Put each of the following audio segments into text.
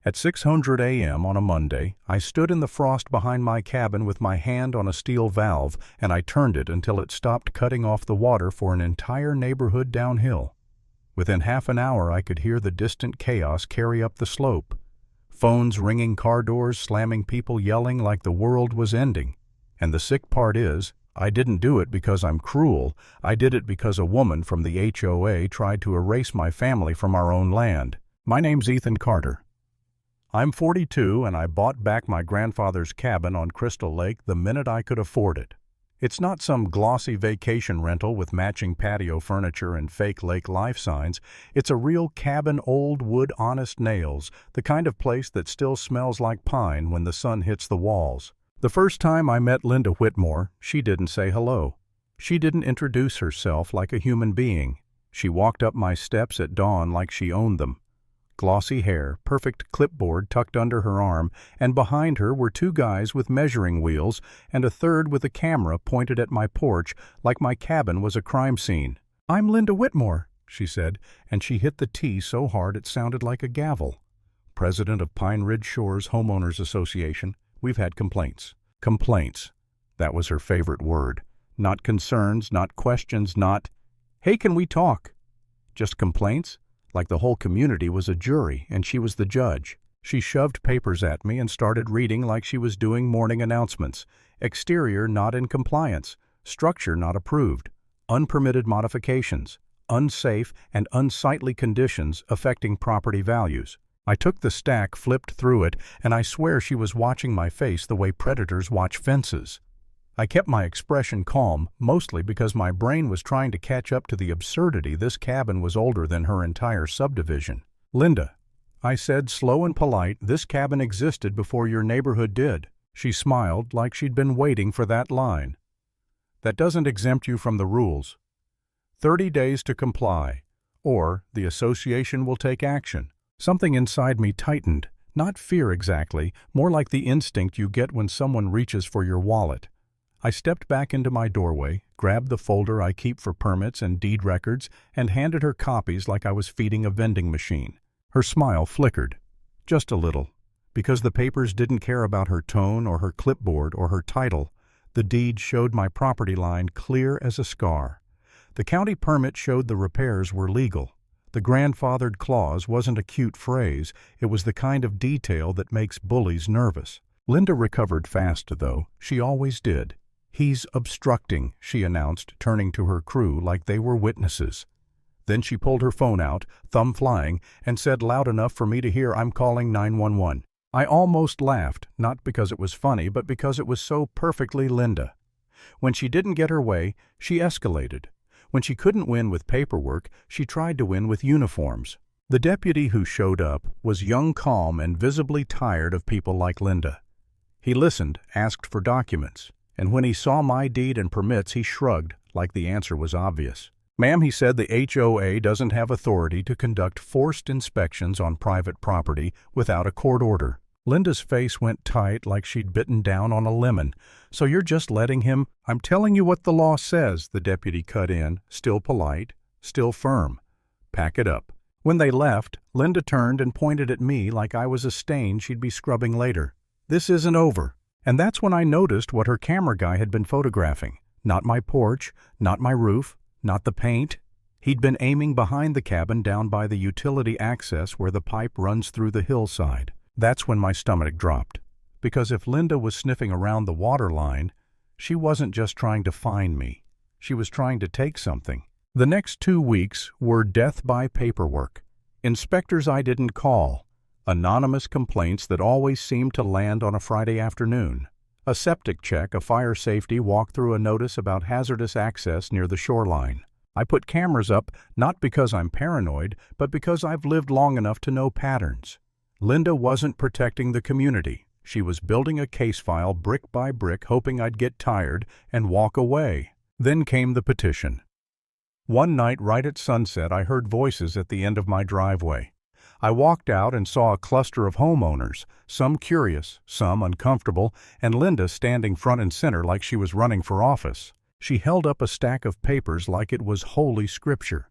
At 6:00 a.m. on a Monday, I stood in the frost behind my cabin with my hand on a steel valve, and I turned it until it stopped cutting off the water for an entire neighborhood downhill. Within half an hour I could hear the distant chaos carry up the slope. Phones ringing, car doors slamming, people yelling like the world was ending. And the sick part is, I didn't do it because I'm cruel. I did it because a woman from the HOA tried to erase my family from our own land. My name's Ethan Carter. I'm 42 and I bought back my grandfather's cabin on Crystal Lake the minute I could afford it. It's not some glossy vacation rental with matching patio furniture and fake lake life signs. It's a real cabin, old wood, honest nails, the kind of place that still smells like pine when the sun hits the walls. The first time I met Linda Whitmore, she didn't say hello. She didn't introduce herself like a human being. She walked up my steps at dawn like she owned them. Glossy hair, perfect clipboard tucked under her arm, and behind her were two guys with measuring wheels and a third with a camera pointed at my porch like my cabin was a crime scene. "I'm Linda Whitmore," she said, and she hit the T so hard it sounded like a gavel. "President of Pine Ridge Shores Homeowners Association. We've had complaints." Complaints. That was her favorite word. Not concerns, not questions, not, "Hey, can we talk?" Just complaints? Like the whole community was a jury and she was the judge. She shoved papers at me and started reading like she was doing morning announcements. Exterior not in compliance. Structure not approved. Unpermitted modifications. Unsafe and unsightly conditions affecting property values. I took the stack, flipped through it, and I swear she was watching my face the way predators watch fences. I kept my expression calm, mostly because my brain was trying to catch up to the absurdity this cabin was older than her entire subdivision. "Linda," I said, slow and polite, "this cabin existed before your neighborhood did." She smiled like she'd been waiting for that line. "That doesn't exempt you from the rules. 30 days to comply, or the association will take action." Something inside me tightened, not fear exactly, more like the instinct you get when someone reaches for your wallet. I stepped back into my doorway, grabbed the folder I keep for permits and deed records, and handed her copies like I was feeding a vending machine. Her smile flickered, just a little, because the papers didn't care about her tone or her clipboard or her title. The deed showed my property line clear as a scar. The county permit showed the repairs were legal. The grandfathered clause wasn't a cute phrase, it was the kind of detail that makes bullies nervous. Linda recovered fast, though. She always did. "He's obstructing," she announced, turning to her crew like they were witnesses. Then she pulled her phone out, thumb flying, and said loud enough for me to hear, "I'm calling 911. I almost laughed, not because it was funny, but because it was so perfectly Linda. When she didn't get her way, she escalated. When she couldn't win with paperwork, she tried to win with uniforms. The deputy who showed up was young, calm, and visibly tired of people like Linda. He listened, asked for documents, and when he saw my deed and permits, he shrugged, like the answer was obvious. "Ma'am," he said, "the HOA doesn't have authority to conduct forced inspections on private property without a court order." Linda's face went tight like she'd bitten down on a lemon. "So you're just letting him—" "I'm telling you what the law says," the deputy cut in, still polite, still firm. "Pack it up." When they left, Linda turned and pointed at me like I was a stain she'd be scrubbing later. "This isn't over." And that's when I noticed what her camera guy had been photographing. Not my porch, not my roof, not the paint. He'd been aiming behind the cabin down by the utility access where the pipe runs through the hillside. That's when my stomach dropped. Because if Linda was sniffing around the water line, she wasn't just trying to find me. She was trying to take something. The next 2 weeks were death by paperwork. Inspectors I didn't call. Anonymous complaints that always seemed to land on a Friday afternoon. A septic check, a fire safety walk through, a notice about hazardous access near the shoreline. I put cameras up not because I'm paranoid, but because I've lived long enough to know patterns. Linda wasn't protecting the community. She was building a case file brick by brick, hoping I'd get tired and walk away. Then came the petition. One night right at sunset, I heard voices at the end of my driveway. I walked out and saw a cluster of homeowners, some curious, some uncomfortable, and Linda standing front and center like she was running for office. She held up a stack of papers like it was holy scripture.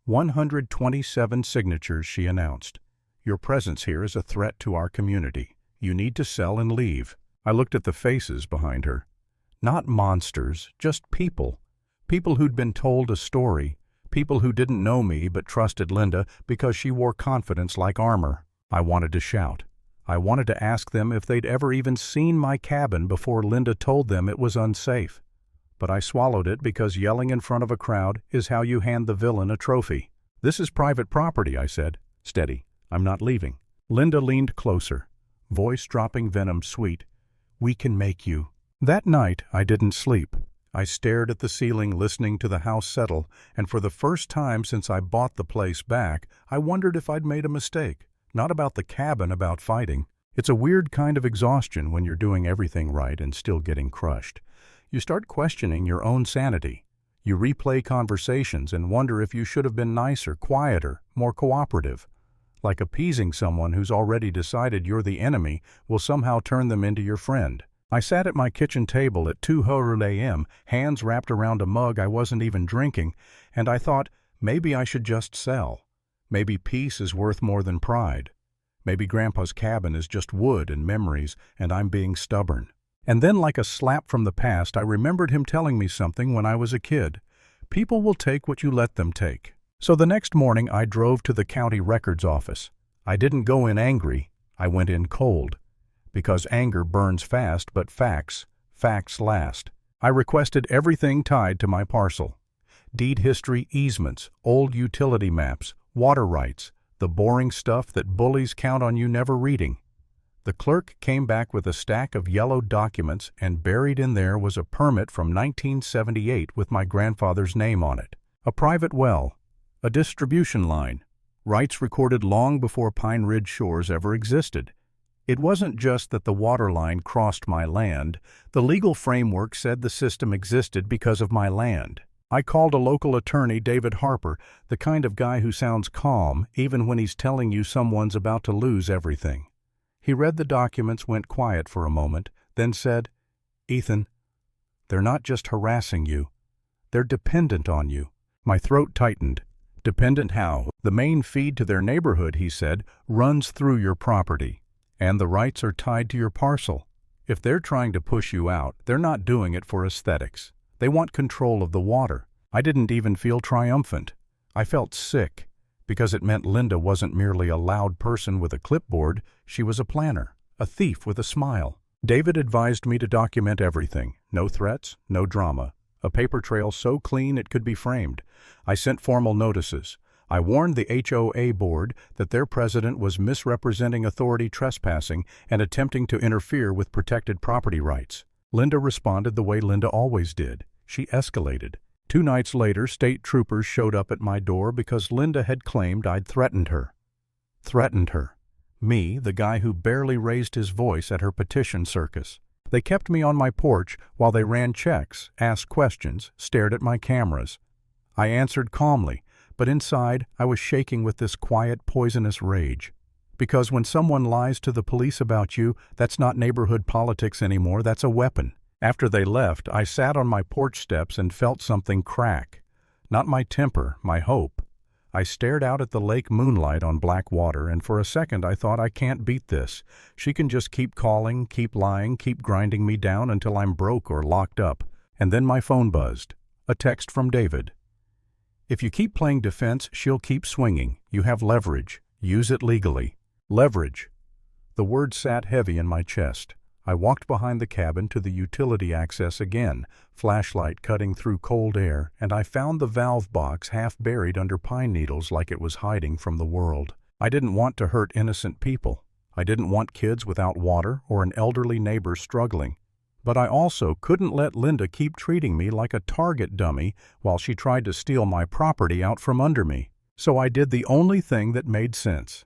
127 signatures, she announced. Your presence here is a threat to our community. You need to sell and leave." I looked at the faces behind her. Not monsters, just people. People who'd been told a story. People who didn't know me but trusted Linda because she wore confidence like armor. I wanted to shout. I wanted to ask them if they'd ever even seen my cabin before Linda told them it was unsafe. But I swallowed it because yelling in front of a crowd is how you hand the villain a trophy. "This is private property," I said. "Steady. I'm not leaving." Linda leaned closer, voice dropping venom sweet. "We can make you." That night, I didn't sleep. I stared at the ceiling listening to the house settle, and for the first time since I bought the place back, I wondered if I'd made a mistake. Not about the cabin, about fighting. It's a weird kind of exhaustion when you're doing everything right and still getting crushed. You start questioning your own sanity. You replay conversations and wonder if you should have been nicer, quieter, more cooperative. Like appeasing someone who's already decided you're the enemy will somehow turn them into your friend. I sat at my kitchen table at 2:00 a.m., hands wrapped around a mug I wasn't even drinking, and I thought, maybe I should just sell. Maybe peace is worth more than pride. Maybe Grandpa's cabin is just wood and memories, and I'm being stubborn. And then, like a slap from the past, I remembered him telling me something when I was a kid. People will take what you let them take. So the next morning I drove to the county records office. I didn't go in angry, I went in cold. Because anger burns fast, but facts last. I requested everything tied to my parcel. Deed history, easements, old utility maps, water rights, the boring stuff that bullies count on you never reading. The clerk came back with a stack of yellow documents, and buried in there was a permit from 1978 with my grandfather's name on it. A private well, a distribution line, rights recorded long before Pine Ridge Shores ever existed. It wasn't just that the water line crossed my land. The legal framework said the system existed because of my land. I called a local attorney, David Harper, the kind of guy who sounds calm even when he's telling you someone's about to lose everything. He read the documents, went quiet for a moment, then said, "Ethan, they're not just harassing you. They're dependent on you." My throat tightened. Dependent how? "The main feed to their neighborhood," he said, "runs through your property. And the rights are tied to your parcel. If they're trying to push you out, they're not doing it for aesthetics. They want control of the water." I didn't even feel triumphant. I felt sick, because it meant Linda wasn't merely a loud person with a clipboard, she was a planner, a thief with a smile. David advised me to document everything. No threats, no drama. A paper trail so clean it could be framed. I sent formal notices. I warned the HOA board that their president was misrepresenting authority, trespassing, and attempting to interfere with protected property rights. Linda responded the way Linda always did. She escalated. 2 nights later, state troopers showed up at my door because Linda had claimed I'd threatened her. Threatened her. Me, the guy who barely raised his voice at her petition circus. They kept me on my porch while they ran checks, asked questions, stared at my cameras. I answered calmly, but inside I was shaking with this quiet, poisonous rage. Because when someone lies to the police about you, that's not neighborhood politics anymore, that's a weapon. After they left, I sat on my porch steps and felt something crack. Not my temper, my hope. I stared out at the lake moonlight on black water, and for a second I thought, I can't beat this. She can just keep calling, keep lying, keep grinding me down until I'm broke or locked up. And then my phone buzzed. A text from David. "If you keep playing defense, she'll keep swinging. You have leverage. Use it legally." Leverage. The word sat heavy in my chest. I walked behind the cabin to the utility access again, flashlight cutting through cold air, and I found the valve box half buried under pine needles like it was hiding from the world. I didn't want to hurt innocent people. I didn't want kids without water or an elderly neighbor struggling. But I also couldn't let Linda keep treating me like a target dummy while she tried to steal my property out from under me. So I did the only thing that made sense.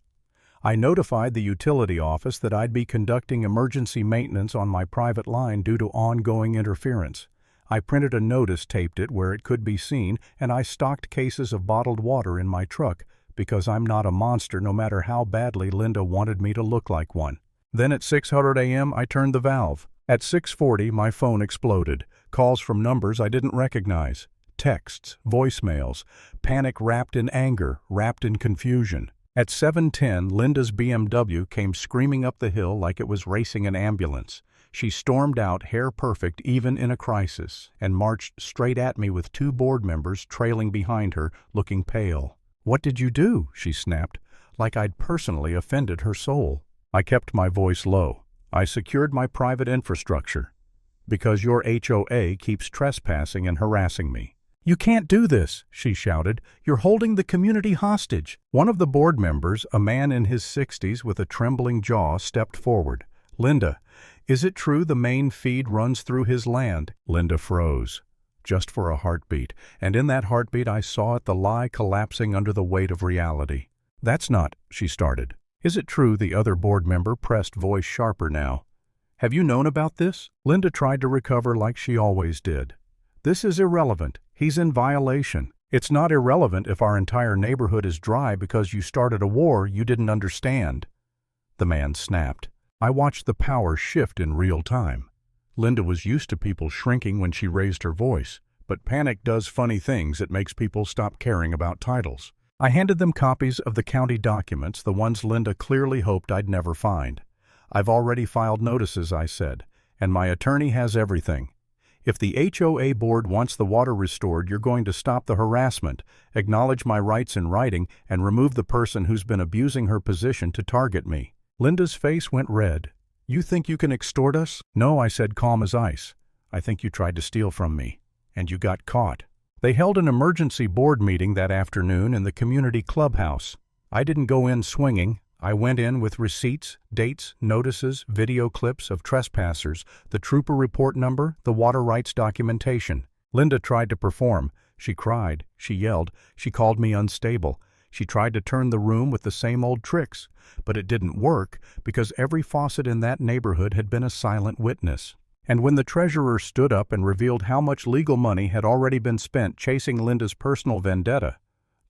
I notified the utility office that I'd be conducting emergency maintenance on my private line due to ongoing interference. I printed a notice, taped it where it could be seen, and I stocked cases of bottled water in my truck because I'm not a monster no matter how badly Linda wanted me to look like one. Then at 6:00 a.m. I turned the valve. At 6:40 my phone exploded. Calls from numbers I didn't recognize. Texts, voicemails, panic wrapped in anger, wrapped in confusion. At 7:10, Linda's BMW came screaming up the hill like it was racing an ambulance. She stormed out, hair perfect even in a crisis, and marched straight at me with 2 board members trailing behind her, looking pale. "What did you do?" she snapped, like I'd personally offended her soul. I kept my voice low. "I secured my private infrastructure. Because your HOA keeps trespassing and harassing me." "You can't do this," she shouted. "You're holding the community hostage." One of the board members, a man in his 60s with a trembling jaw, stepped forward. "Linda, is it true the main feed runs through his land?" Linda froze, just for a heartbeat, and in that heartbeat I saw it, the lie collapsing under the weight of reality. "That's not," she started. "Is it true?" The other board member pressed, voice sharper now. "Have you known about this?" Linda tried to recover like she always did. "This is irrelevant. He's in violation. It's not irrelevant if our entire neighborhood is dry because you started a war you didn't understand." The man snapped. I watched the power shift in real time. Linda was used to people shrinking when she raised her voice, but panic does funny things. It makes people stop caring about titles. I handed them copies of the county documents, the ones Linda clearly hoped I'd never find. "I've already filed notices," I said, "and my attorney has everything. If the HOA board wants the water restored, you're going to stop the harassment, acknowledge my rights in writing, and remove the person who's been abusing her position to target me." Linda's face went red. "You think you can extort us?" "No," I said, calm as ice. "I think you tried to steal from me, and you got caught." They held an emergency board meeting that afternoon in the community clubhouse. I didn't go in swinging. I went in with receipts, dates, notices, video clips of trespassers, the trooper report number, the water rights documentation. Linda tried to perform. She cried, she yelled, she called me unstable. She tried to turn the room with the same old tricks, but it didn't work because every faucet in that neighborhood had been a silent witness. And when the treasurer stood up and revealed how much legal money had already been spent chasing Linda's personal vendetta,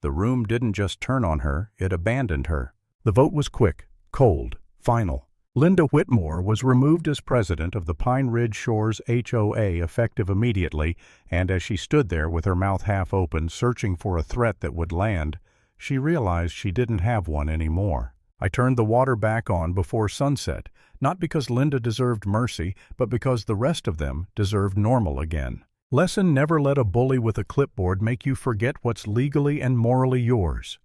the room didn't just turn on her, it abandoned her. The vote was quick, cold, final. Linda Whitmore was removed as president of the Pine Ridge Shores HOA effective immediately, and as she stood there with her mouth half open, searching for a threat that would land, she realized she didn't have one anymore. I turned the water back on before sunset, not because Linda deserved mercy, but because the rest of them deserved normal again. Lesson: never let a bully with a clipboard make you forget what's legally and morally yours.